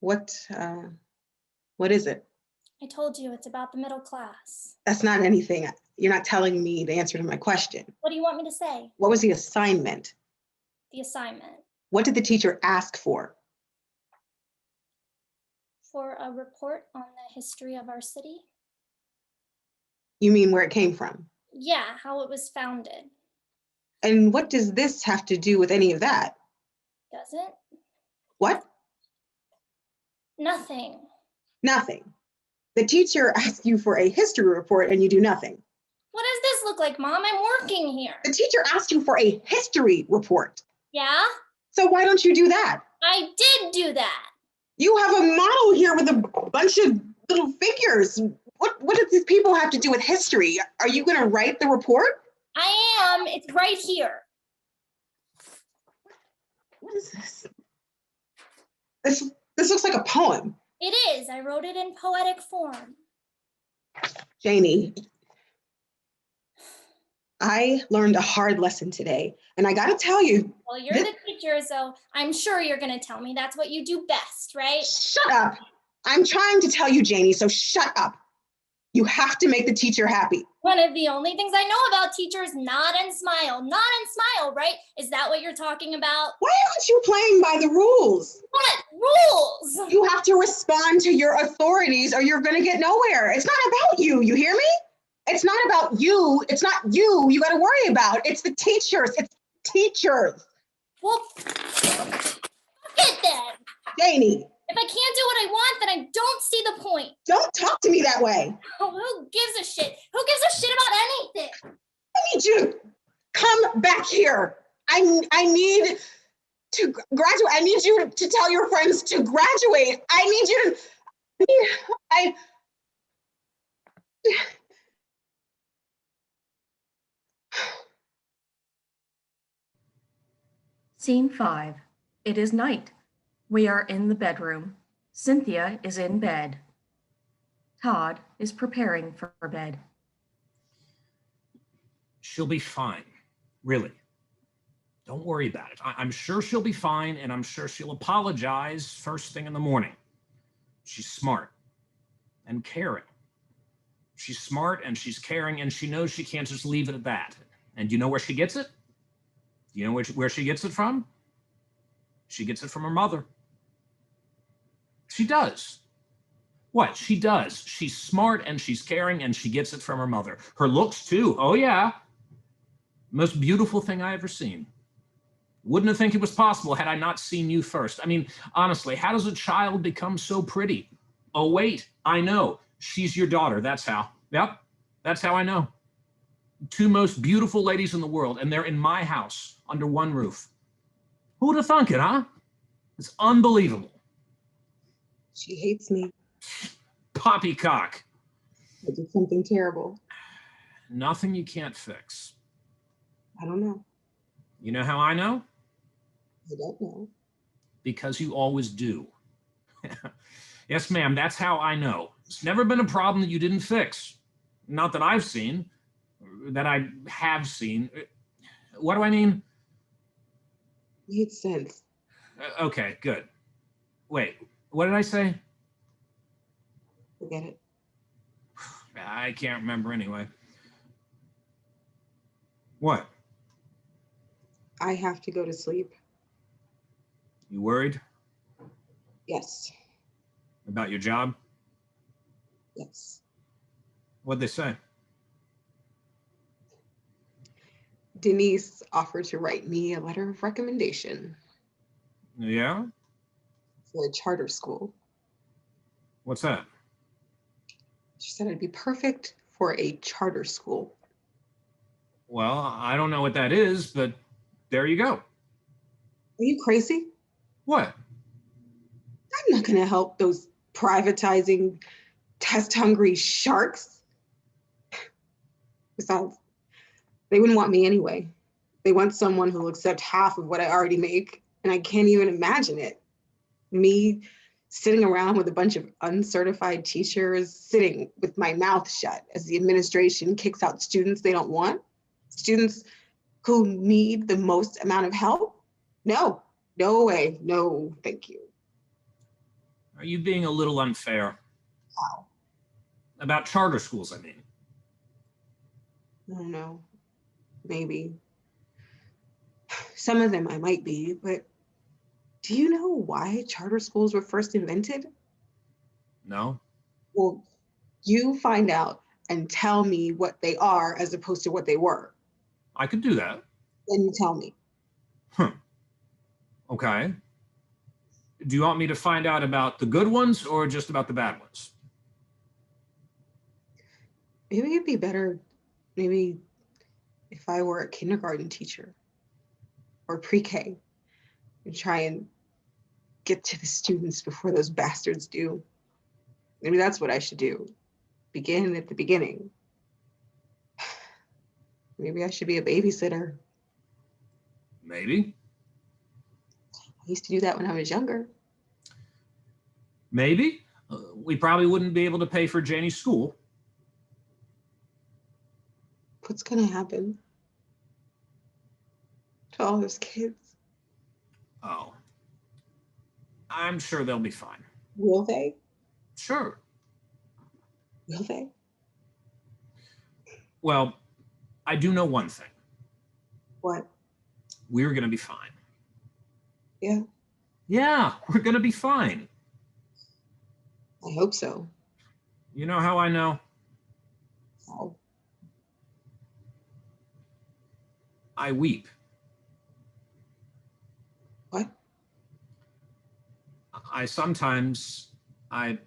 What is it? I told you it's about the middle class. That's not anything. You're not telling me the answer to my question. What do you want me to say? What was the assignment? The assignment. What did the teacher ask for? For a report on the history of our city? You mean where it came from? Yeah, how it was founded. And what does this have to do with any of that? Does it? What? Nothing. Nothing. The teacher asked you for a history report and you do nothing. What does this look like, Mom? I'm working here. The teacher asked you for a history report. Yeah? So why don't you do that? I did do that. You have a model here with a bunch of little figures. What do these people have to do with history? Are you going to write the report? I am. It's right here. What is this? This looks like a poem. It is. I wrote it in poetic form. Janie, I learned a hard lesson today, and I got to tell you. Well, you're the teacher, so I'm sure you're going to tell me that's what you do best, right? Shut up. I'm trying to tell you, Janie, so shut up. You have to make the teacher happy. One of the only things I know about teachers, nod and smile. Nod and smile, right? Is that what you're talking about? Why aren't you playing by the rules? What rules? You have to respond to your authorities or you're going to get nowhere. It's not about you. You hear me? It's not about you. It's not you got to worry about. It's the teachers. It's teachers. Well, fuck it then. Janie. If I can't do what I want, then I don't see the point. Don't talk to me that way. Oh, who gives a shit? Who gives a shit about anything? I need you to come back here. I need to graduate. I need you to tell your friends to graduate. I need you to, Scene 5. It is night. We are in the bedroom. Cynthia is in bed. Todd is preparing for bed. She'll be fine, really. Don't worry about it. I'm sure she'll be fine, and I'm sure she'll apologize first thing in the morning. She's smart and caring. She's smart and she's caring, and she knows she can't just leave it at that. And you know where she gets it? You know where she gets it from? She gets it from her mother. She does. What? She does. She's smart and she's caring and she gets it from her mother. Her looks too. Oh yeah. Most beautiful thing I ever seen. Wouldn't have think it was possible had I not seen you first. I mean, honestly, how does a child become so pretty? Oh wait, I know. She's your daughter. That's how. Yep. That's how I know. Two most beautiful ladies in the world, and they're in my house under one roof. Who'd have thunk it, huh? It's unbelievable. she hates me. Poppycock. I did something terrible. Nothing you can't fix. I don't know. You know how I know? I don't know. Because you always do. Yes, ma'am, that's how I know. It's never been a problem that you didn't fix. Not that I've seen, that I have seen. What do I mean? Makes sense. Okay, good. Wait, what did I say? Forget it. I can't remember anyway. What? I have to go to sleep. You worried Yes. about your job? Yes. What'd they say? Denise offered to write me a letter of recommendation Yeah? for a charter school. What's that? She said I'd be perfect for a charter school. Well, I don't know what that is, but there you go. Are you crazy? What? I'm not going to help those privatizing, test-hungry sharks. Besides, they wouldn't want me anyway. They want someone who'll accept half of what I already make, and I can't even imagine it. Me sitting around with a bunch of uncertified teachers, sitting with my mouth shut as the administration kicks out students they don't want, students who need the most amount of help. No, no way, no, thank you. Are you being a little unfair? How? About charter schools, I mean. I don't know, maybe. Some of them I might be, but do you know why charter schools were first invented? No? Well, you find out and tell me what they are as opposed to what they were. I could do that. Then you tell me. Okay. Do you want me to find out about the good ones or just about the bad ones? Maybe it'd be better, maybe if I were a kindergarten teacher or pre-K and try and get to the students before those bastards do. Maybe that's what I should do. Begin at the beginning. Maybe I should be a babysitter. Maybe. I used to do that when I was younger. Maybe. We probably wouldn't be able to pay for Janie's school. What's gonna happen to all those kids? Oh. I'm sure they'll be fine. Will they? Sure. Will they? Well, I do know one thing. What? We're going to be fine. Yeah, Yeah, we're going to be fine. I hope so. You know how I know? Oh, I weep. what? I sometimes, I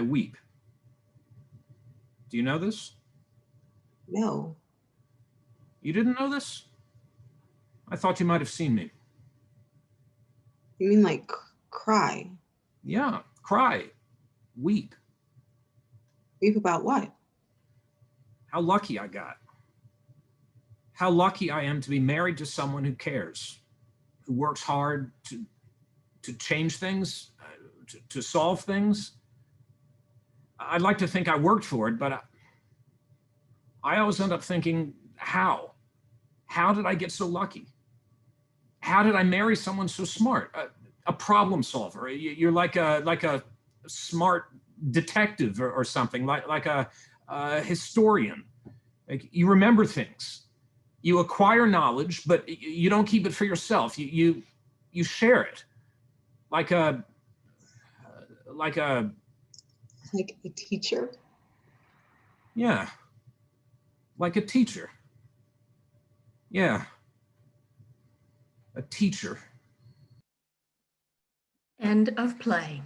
weep. Do you know this? No. You didn't know this? I thought you might have seen me. You mean like cry? Yeah, cry, weep. Weep about what? How lucky I got. How lucky I am to be married to someone who cares, who works hard to change things, to solve things. I'd like to think I worked for it, but I always end up thinking, how? How did I get so lucky? How did I marry someone so smart? A problem solver. You're like a smart detective or something, like a historian. Like, you remember things. You acquire knowledge, but you don't keep it for yourself. You share it. Like a Like a teacher? yeah. Like a teacher. Yeah. A teacher. End of play.